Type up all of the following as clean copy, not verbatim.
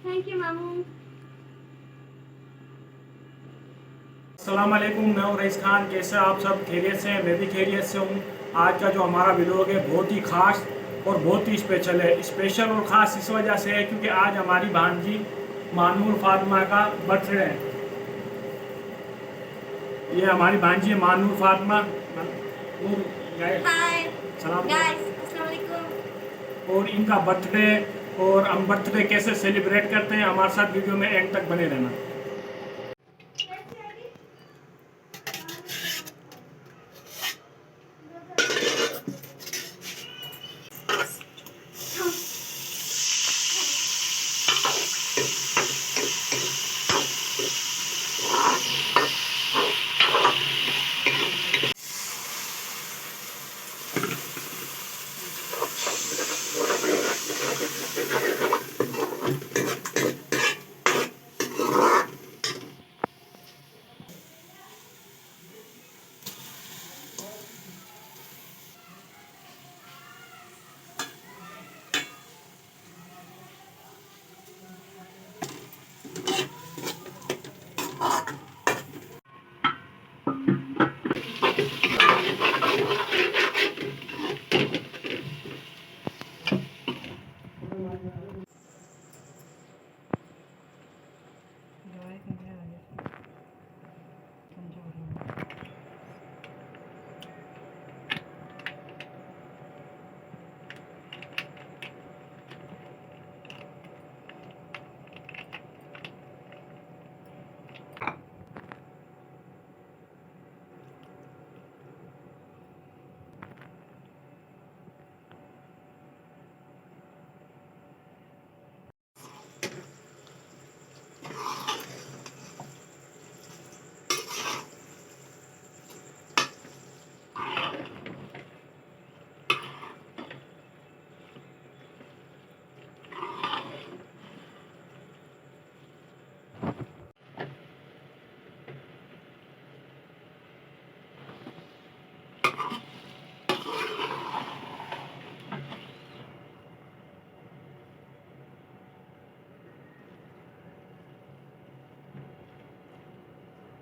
Thank you मामू। अस्सलाम वालेकुम, मैं हूं रईस खान। कैसे आप सब? खैरियत से हैं? मैं भी खैरियत से हूं। आज का जो हमारा व्लॉग है बहुत ही ख़ास और बहुत ही स्पेशल है। स्पेशल और ख़ास इस वजह से है क्योंकि आज हमारी भांजी मानूर फातिमा का बर्थडे है। ये हमारी भांजी है मानूर फातिमा। हाय सलाम। गाइस, अस्सलाम वालेकुम। और इनका बर्थडे और हम बर्थडे कैसे सेलिब्रेट करते हैं, हमारे साथ वीडियो में एंड तक बने रहना।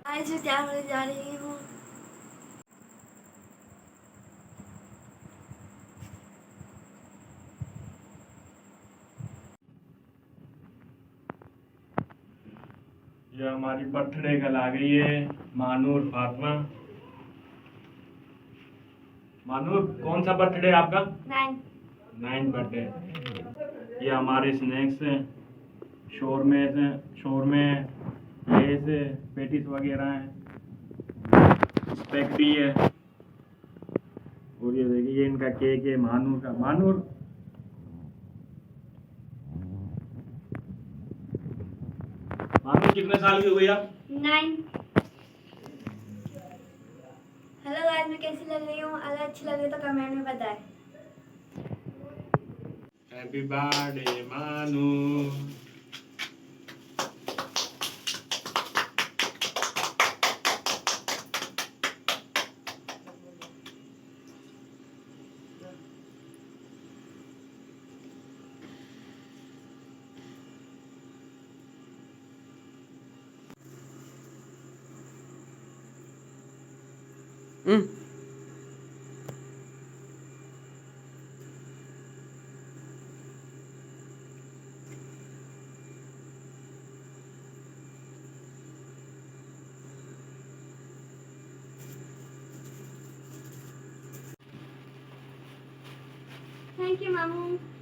आज मैं तैयार होने जा रही हूँ। ये हमारी बर्थडे गर्ल आ गई है, मानूर फातिमा। मानूर, कौन सा बर्थडे आपका? 9 बर्थडे। ये हमारे स्नैक्स हैं, शोरमे हैं, शोरमे, लेस है, पेटीज वगैरह हैं, स्पेगेटी है। और ये देखिए, ये इनका केक है मानूर का। मानूर, मानूर कितने साल की हो गई आप? 9। हेलो गाइस, मैं कैसी लग रही हूँ? अगर अच्छी लग रही तो कमेंट में बताएं। Happy birthday Manoor. Thank you मामू।